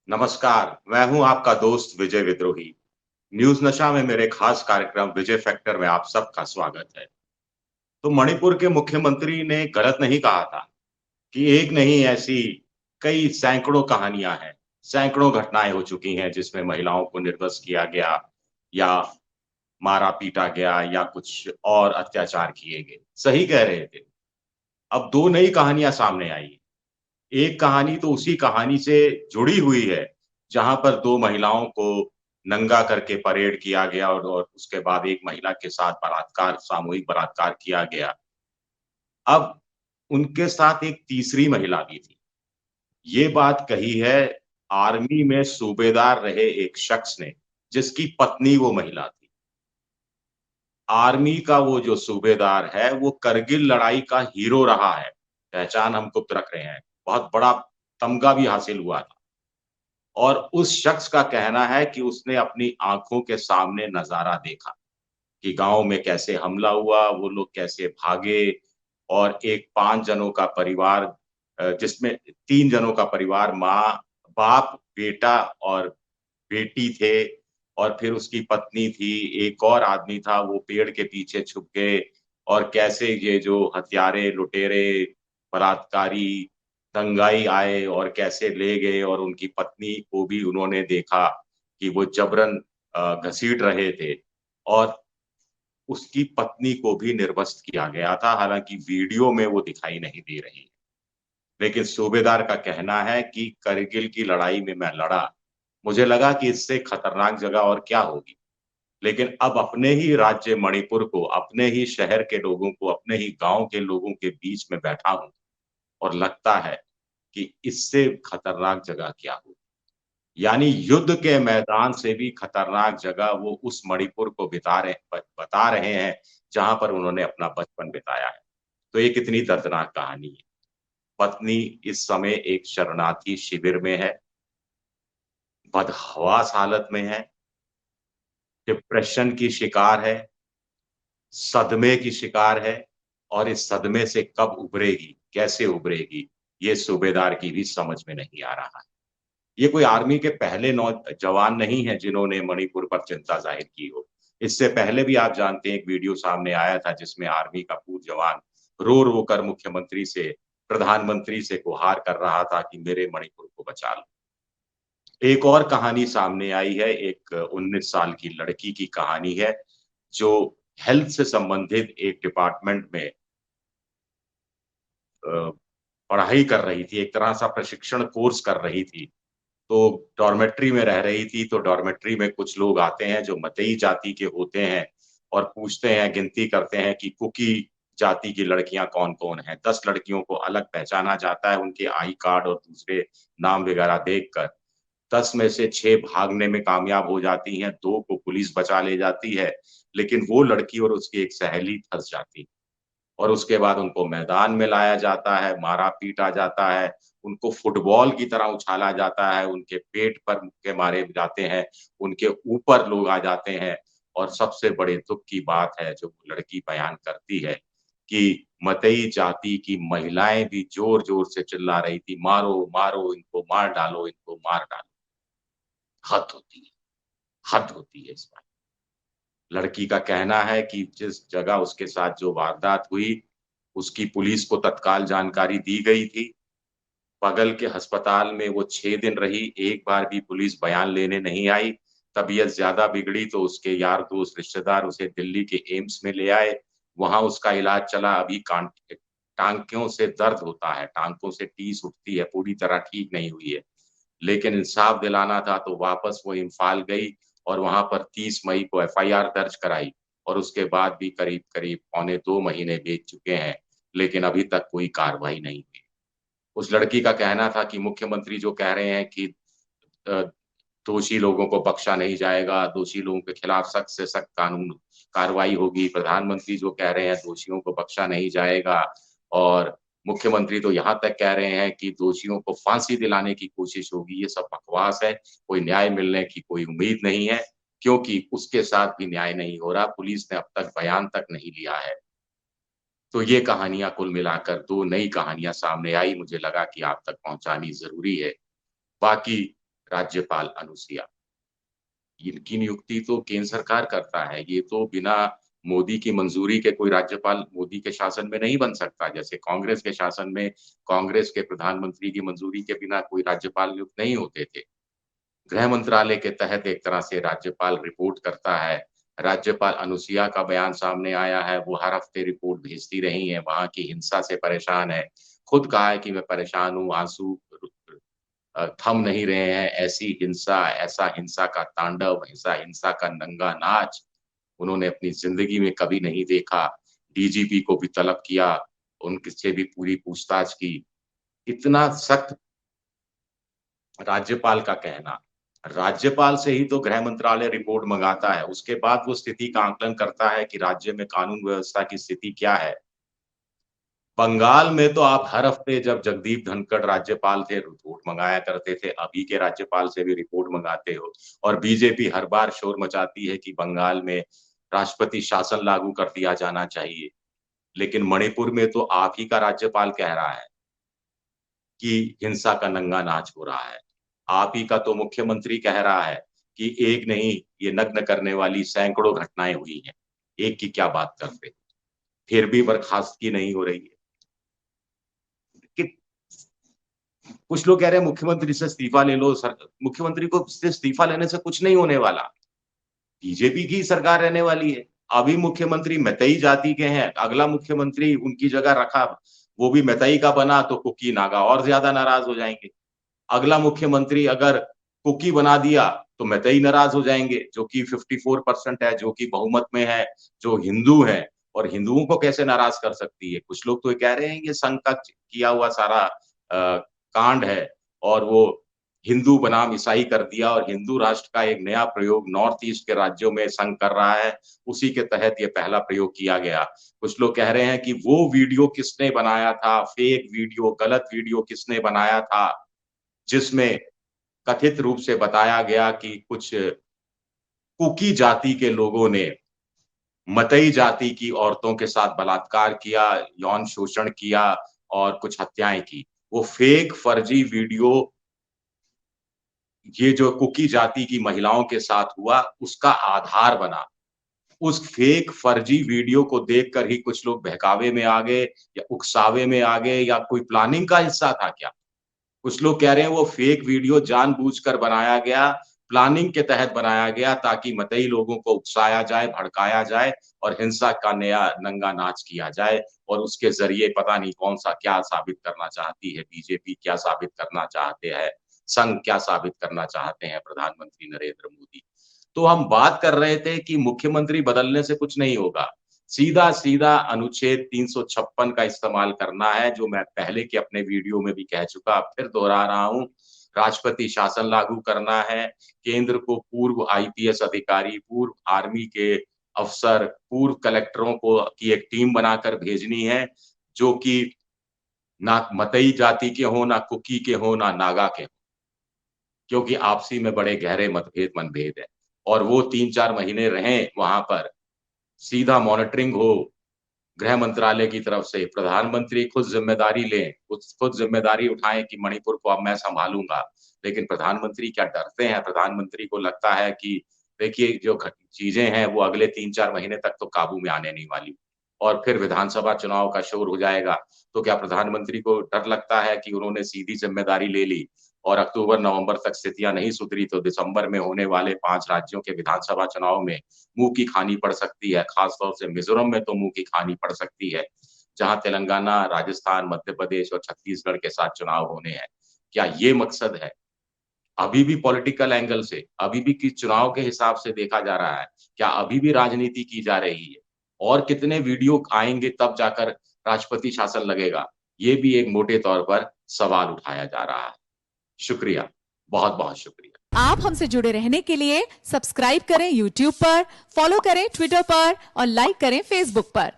नमस्कार, मैं हूं आपका दोस्त विजय विद्रोही। न्यूज़ नशा में मेरे खास कार्यक्रम विजय फैक्टर में आप सबका स्वागत है। तो मणिपुर के मुख्यमंत्री ने गलत नहीं कहा था कि एक नहीं ऐसी कई सैकड़ों कहानियां हैं, सैकड़ों घटनाएं हो चुकी हैं जिसमें महिलाओं को निर्वस्त्र किया गया या मारा-पीटा गया या कुछ और अत्याचार किए गए। सही कह रहे थे। अब 2 नई कहानियां सामने आई। एक कहानी तो उसी कहानी से जुड़ी हुई है, जहाँ पर 2 महिलाओं को नंगा करके परेड किया गया और उसके बाद एक महिला के साथ बलात्कार सामूहिक बलात्कार किया गया। अब उनके साथ एक तीसरी महिला भी थी। ये बात कही है आर्मी में सूबेदार रहे एक शख्स ने, जिसकी पत्नी वो महिला थी। आर्मी का वो जो सूबेदार है, वो करगिल लड़ाई का हीरो रहा है। पहचान हम गुप्त रख रहे हैं। बहुत बड़ा तमगा भी हासिल हुआ था। और उस शख्स का कहना है कि उसने अपनी आँखों के सामने नज़ारा देखा, कि गाँव में कैसे हमला हुआ, वो लोग कैसे भागे और एक 5 जनों का परिवार जिसमें 3 जनों का परिवार माँ, बाप, बेटा और बेटी थे और फिर उसकी पत्नी थी, एक और आदमी था, वो पेड़ के पीछे छुप गए और कैसे ये जो हत्यारे, लुटेरे, बलात्कारी, दंगाई आए और कैसे ले गए और उनकी पत्नी को भी उन्होंने देखा कि वो जबरन घसीट रहे थे और उसकी पत्नी को भी निर्वस्त्र किया गया था, हालाँकि वीडियो में वो दिखाई नहीं दे रही। लेकिन सूबेदार का कहना है कि करगिल की लड़ाई में मैं लड़ा, मुझे लगा कि इससे खतरनाक जगह और क्या होगी। लेकिन अब अपने ही राज्य मणिपुर को, अपने ही शहर के लोगों को, अपने ही गाँव के लोगों के बीच में बैठा हूँ और लगता है कि इससे खतरनाक जगह क्या होगी। यानी युद्ध के मैदान से भी खतरनाक जगह वो उस मणिपुर को बता रहे हैं, जहाँ पर उन्होंने अपना बचपन बिताया है। तो ये कितनी दर्दनाक कहानी है। पत्नी इस समय एक शरणार्थी शिविर में है, बदहवास हालत में है, डिप्रेशन की शिकार है, सदमे की शिकार है और इस सदमे से कब उभरेगी, कैसे उभरेगी, ये सूबेदार की भी समझ में नहीं आ रहा है। ये कोई आर्मी के पहले जवान नहीं हैं जिन्होंने मणिपुर पर चिंता ज़ाहिर की हो। इससे पहले भी आप जानते हैं एक वीडियो सामने आया था जिसमें आर्मी का पूर्व जवान रो-रो कर मुख्यमंत्री से, प्रधानमंत्री से गुहार कर रहा था कि मेरे मणिपुर को बचा लो। एक और कहानी सामने आई है, एक 19 साल की लड़की की कहानी है, जो हेल्थ से संबंधित एक डिपार्टमेंट में अ, पढ़ाई कर रही थी, एक तरह सा प्रशिक्षण कोर्स कर रही थी। तो डॉर्मेट्री में रह रही थी, तो डॉर्मेट्री में कुछ लोग आते हैं जो मतई जाति के होते हैं और पूछते हैं, गिनती करते हैं कि कुकी जाति की लड़कियाँ कौन-कौन हैं। 10 लड़कियों को अलग पहचाना जाता है उनके आई कार्ड और दूसरे नाम वगैरह देखकर। 10 में से 6 भागने में कामयाब हो जाती हैं, 2 को पुलिस बचा ले जाती है, लेकिन वो लड़की और उसकी एक सहेली फँस जाती। और उसके बाद उनको मैदान में लाया जाता है, मारा-पीटा जाता है, उनको फुटबॉल की तरह उछाला जाता है, उनके पेट पर मुक्के मारे जाते हैं, उनके ऊपर लोग आ जाते हैं और सबसे बड़े दुःख की बात है जो वो लड़की बयान करती है कि मतई जाति की महिलाएँ भी ज़ोर-ज़ोर से चिल्ला रही थी, "मारो, मारो, इनको मार डालो, इनको मार डालो।" हद होती है, हद होती है इस बात। लड़की का कहना है कि जिस जगह उसके साथ जो वारदात हुई, उसकी पुलिस को तत्काल जानकारी दी गई थी। बगल के अस्पताल में वो 6 दिन रही, एक बार भी पुलिस बयान लेने नहीं आई। तबीयत ज़्यादा बिगड़ी तो उसके यार-दोस्त, रिश्तेदार उसे दिल्ली के एम्स में ले आए। वहाँ उसका इलाज चला, अभी टाँकों से दर्द होता है, टाँकों से टीस उठती है, पूरी तरह ठीक नहीं हुई है। लेकिन इंसाफ दिलाना था तो वापस वो इम्फाल गई और वहाँ पर 30 मई को एफआईआर दर्ज कराई और उसके बाद भी करीब-करीब पौने 2 महीने बीत चुके हैं, लेकिन अभी तक कोई कार्रवाई नहीं हुई। उस लड़की का कहना था कि मुख्यमंत्री जो कह रहे हैं कि अ, दोषी लोगों को बख्शा नहीं जाएगा, दोषी लोगों के खिलाफ सख्त से सख्त कानून कार्रवाई होगी, प्रधानमंत्री जो कह रहे हैं दोषियों को बख्शा नहीं जाएगा और मुख्यमंत्री तो यहाँ तक कह रहे हैं कि दोषियों को फांसी दिलाने की कोशिश होगी, ये सब बकवास है, कोई न्याय मिलने की कोई उम्मीद नहीं है, क्योंकि उसके साथ भी न्याय नहीं हो रहा, पुलिस ने अब तक बयान तक नहीं लिया है। तो ये कहानियाँ कुल मिलाकर 2 नई कहानियाँ सामने आई, मुझे लगा कि आप तक पहुँचानी ज़रूरी है। बाकी राज्यपाल अनुसुईया। इनकी नियुक्ति तो केंद्र सरकार करता है, ये तो बिना मोदी की मंजूरी के कोई राज्यपाल मोदी के शासन में नहीं बन सकता। जैसे कांग्रेस के शासन में कांग्रेस के प्रधानमंत्री की मंजूरी के बिना कोई राज्यपाल नियुक्त नहीं होते थे। गृह मंत्रालय के तहत एक तरह से राज्यपाल रिपोर्ट करता है। राज्यपाल अनुसुईया का बयान सामने आया है, वो हर हफ्ते रिपोर्ट भेजती रही हैं, वहाँ की हिंसा से परेशान है। खुद कहा है कि मैं परेशान हूँ, आंसू थम नहीं रहे हैं, ऐसी हिंसा, ऐसा हिंसा का तांडव, ऐसा हिंसा का नंगा नाच उन्होंने अपनी ज़िंदगी में कभी नहीं देखा। डीजीपी को भी तलब किया, उनसे भी पूरी पूछताछ की। इतना सख्त राज्यपाल का कहना, राज्यपाल से ही तो गृह मंत्रालय रिपोर्ट मँगाता है, उसके बाद वो स्थिति का आकलन करता है कि राज्य में कानून व्यवस्था की स्थिति क्या है। बंगाल में तो आप हर हफ्ते जब जगदीप धनखड़ राज्यपाल थे, रिपोर्ट मँगाया करते थे, अभी के राज्यपाल से भी रिपोर्ट मँगाते हो और बीजेपी हर बार शोर मचाती है कि बंगाल में राष्ट्रपति शासन लागू कर दिया जाना चाहिए। लेकिन मणिपुर में तो आप ही का राज्यपाल कह रहा है कि हिंसा का नंगा नाच हो रहा है। आप ही का तो मुख्यमंत्री कह रहा है कि एक नहीं, ये नग्न करने वाली सैकड़ों घटनाएँ हुई हैं। एक की क्या बात करते, फिर भी बर्खास्तगी नहीं हो रही है। कि कुछ लोग कह रहे हैं मुख्यमंत्री से इस्तीफा ले लो, सर मुख्यमंत्री को से इस्तीफा लेने से कुछ नहीं होने वाला। बीजेपी की सरकार रहने वाली है। अभी मुख्यमंत्री मैतेई जाति के हैं, अगला मुख्यमंत्री उनकी जगह रखा, वो भी मैतेई का बना तो कुकी नागा और ज़्यादा नाराज़ हो जाएँगे। अगला मुख्यमंत्री अगर कुकी बना दिया, तो मैतेई नाराज़ हो जाएँगे, जो कि 54% है, जो कि बहुमत में है, जो हिंदू हैं और हिंदुओं को कैसे नाराज़ कर सकती है? कुछ लोग तो ये कह रहे हैं ये संघ का किया हुआ सारा कांड है और वो हिंदू बनाम ईसाई कर दिया और हिंदू राष्ट्र का एक नया प्रयोग नॉर्थ ईस्ट के राज्यों में संघ कर रहा है, उसी के तहत ये पहला प्रयोग किया गया। कुछ लोग कह रहे हैं कि वो वीडियो किसने बनाया था, फेक वीडियो, गलत वीडियो किसने बनाया था, जिसमें कथित रूप से बताया गया कि कुछ कुकी जाति के लोगों ने मतई जाति की औरतों के साथ बलात्कार किया, यौन शोषण किया और कुछ हत्याएँ की। वो फेक फर्जी वीडियो ये जो कुकी जाति की महिलाओं के साथ हुआ, उसका आधार बना। उस फेक फर्जी वीडियो को देखकर ही कुछ लोग बहकावे में आ गए या उकसावे में आ गए या कोई प्लानिंग का हिस्सा था क्या? कुछ लोग कह रहे हैं वो फेक वीडियो जानबूझकर बनाया गया, प्लानिंग के तहत बनाया गया ताकि मतई लोगों को उकसाया जाए, भड़काया जाए और हिंसा का नया नंगा नाच किया जाए और उसके ज़रिए पता नहीं कौन-सा क्या साबित करना चाहती है बीजेपी, क्या साबित करना चाहते हैं, संघ क्या साबित करना चाहते हैं प्रधानमंत्री नरेंद्र मोदी। तो हम बात कर रहे थे कि मुख्यमंत्री बदलने से कुछ नहीं होगा। सीधा-सीधा अनुच्छेद 356 का इस्तेमाल करना है, जो मैं पहले के अपने वीडियो में भी कह चुका, अब फिर दोहरा रहा हूँ। राष्ट्रपति शासन लागू करना है, केंद्र को पूर्व आईपीएस अधिकारी, पूर्व आर्मी के अफ़सर, पूर्व कलेक्टरों को की एक टीम बनाकर भेजनी है, जो कि ना मतई जाति के हों, ना कुकी के हों, ना नागा के हों। क्योंकि आपसी में बड़े गहरे मतभेद मनभेद हैं और वो 3-4 महीने रहें वहाँ पर, सीधा मॉनिटरिंग हो गृह मंत्रालय की तरफ से, प्रधानमंत्री खुद ज़िम्मेदारी लें, खुद ज़िम्मेदारी उठाएँ कि मणिपुर को अब मैं सँभालूँगा। लेकिन प्रधानमंत्री क्या डरते हैं? प्रधानमंत्री को लगता है कि देखिए जो चीज़ें हैं वो अगले 3-4 महीने तक तो काबू में आने नहीं वाली और फिर विधानसभा चुनाव का शोर हो जाएगा। तो क्या प्रधानमंत्री को डर लगता है कि उन्होंने सीधी ज़िम्मेदारी ले ली और अक्टूबर-नवंबर तक स्थितियाँ नहीं सुधरी तो दिसंबर में होने वाले 5 राज्यों के विधानसभा चुनाव में मुँह की खानी पड़ सकती है, खास तौर से मिज़ोरम में तो मुँह की खानी पड़ सकती है, जहाँ तेलंगाना, राजस्थान, मध्य प्रदेश और छत्तीसगढ़ के साथ चुनाव होने हैं। क्या ये मकसद है? अभी भी पॉलिटिकल एंगल से, अभी भी किस चुनाव के हिसाब से देखा जा रहा है? क्या अभी भी राजनीति की जा रही है? और कितने वीडियो आएँगे तब जाकर राष्ट्रपति शासन लगेगा? ये भी एक मोटे तौर पर सवाल उठाया जा रहा है। शुक्रिया, बहुत-बहुत शुक्रिया। आप हमसे जुड़े रहने के लिए सब्सक्राइब करें YouTube पर, फॉलो करें Twitter पर और लाइक करें Facebook पर।